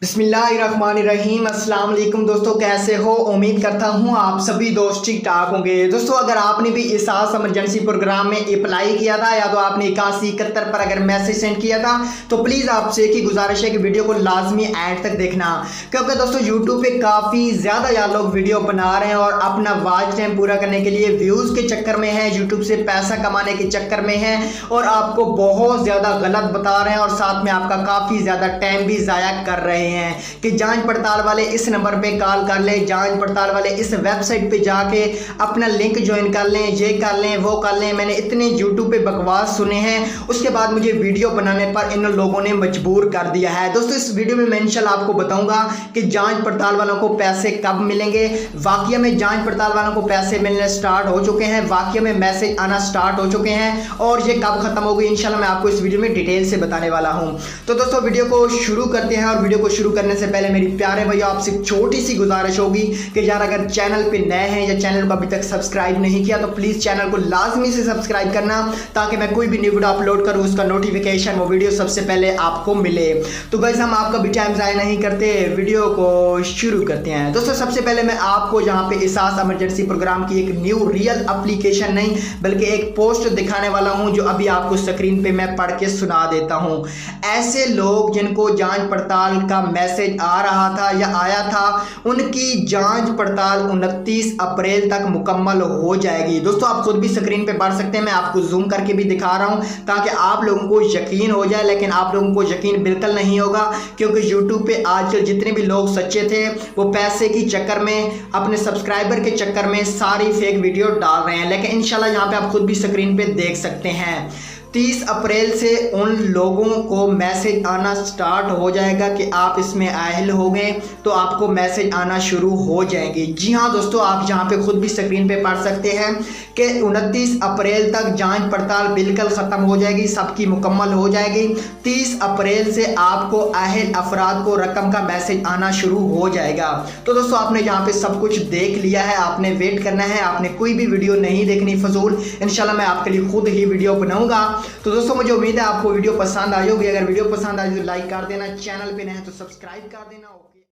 बिस्मिल्लाहिर्रहमानिर्रहीम। अस्सलाम वालेकुम दोस्तों, कैसे हो? उम्मीद करता हूँ आप सभी दोस्त ठीक ठाक होंगे। दोस्तों, अगर आपने भी एहसास इमरजेंसी प्रोग्राम में अप्लाई किया था या तो आपने 8171 पर अगर मैसेज सेंड किया था तो प्लीज़ आपसे एक ही गुजारिश है कि वीडियो को लाजमी एंड तक देखना, क्योंकि दोस्तों यूट्यूब पे काफ़ी ज़्यादा यार लोग वीडियो बना रहे हैं और अपना वॉच टाइम पूरा करने के लिए व्यूज़ के चक्कर में है, यूट्यूब से पैसा कमाने के चक्कर में है और आपको बहुत ज़्यादा गलत बता रहे हैं और साथ में आपका काफ़ी ज़्यादा टाइम भी ज़ाया कर रहे हैं कि जांच पड़ताल वाले इस नंबर पे कॉल कर लें, जांच पड़ताल वाले इस वेबसाइट पे जाके अपना लिंक ज्वाइन कर लें, ये कर लें, वो कर लें। मैंने इतने यूट्यूब पे बकवास सुने हैं, उसके बाद मुझे वीडियो बनाने पर इन लोगों ने मजबूर कर दिया है। दोस्तों, इस वीडियो में मैं इंशाल्लाह आपको बताऊंगा कि जांच पड़ताल वालों को पैसे कब मिलेंगे। वाकई में जांच पड़ताल वालों को पैसे मिलने स्टार्ट हो चुके हैं, वाकई में मैसेज आना स्टार्ट हो चुके हैं और ये कब खत्म होगी इंशाल्लाह मैं आपको इस वीडियो में डिटेल से बताने वाला हूं। तो दोस्तों, वीडियो को शुरू करते हैं और वीडियो को शुरू करने से पहले मेरी प्यारे भैया आपसे छोटी सी गुजारिश होगी कि यार अगर चैनल पे नए हैं या चैनल को अभी तक सब्सक्राइब नहीं किया तो प्लीज चैनल को लाजमी से सब्सक्राइब करना, ताकि मैं कोई भी न्यू वीडियो अपलोड करूं उसका नोटिफिकेशन वो वीडियो सबसे पहले आपको मिले। तो गाइस, हम आपका भी टाइम ज़ाया नहीं करते, वीडियो को शुरू करते हैं। दोस्तों, सबसे पहले मैं आपको यहाँ पे एहसास इमरजेंसी प्रोग्राम की एक न्यू रियल एप्लीकेशन नहीं बल्कि एक पोस्ट दिखाने वाला हूँ जो अभी आपको स्क्रीन पे मैं पढ़ के सुना देता हूँ। ऐसे लोग जिनको जांच पड़ताल का मैसेज आ रहा था या आया था, उनकी जांच पड़ताल 29 अप्रैल तक मुकम्मल हो जाएगी। दोस्तों, आप खुद भी स्क्रीन पे पढ़ सकते हैं, मैं आपको जूम करके भी दिखा रहा हूं ताकि आप लोगों को यकीन हो जाए, लेकिन आप लोगों को यकीन बिल्कुल नहीं होगा क्योंकि यूट्यूब पे आजकल जितने भी लोग सच्चे थे वो पैसे के चक्कर में, अपने सब्सक्राइबर के चक्कर में सारी फेक वीडियो डाल रहे हैं। लेकिन इंशाल्लाह यहाँ पे आप खुद भी स्क्रीन पे देख सकते हैं 30 अप्रैल से उन लोगों को मैसेज आना स्टार्ट हो जाएगा कि आप इसमें अहल हो गए तो आपको मैसेज आना शुरू हो जाएंगे। जी हाँ दोस्तों, आप यहाँ पे खुद भी स्क्रीन पे पढ़ सकते हैं कि 29 अप्रैल तक जांच पड़ताल बिल्कुल ख़त्म हो जाएगी, सबकी मुकम्मल हो जाएगी। 30 अप्रैल से आपको अहल अफराद को रकम का मैसेज आना शुरू हो जाएगा। तो दोस्तों, आपने यहाँ पे सब कुछ देख लिया है, आपने वेट करना है, आपने कोई भी वीडियो नहीं देखनी फजूल। इंशाल्लाह मैं आपके लिए खुद ही वीडियो बनाऊंगा। तो दोस्तों, मुझे उम्मीद है आपको वीडियो पसंद आई होगी। अगर वीडियो पसंद आई तो लाइक कर देना, चैनल पे नए हैं तो सब्सक्राइब कर देना।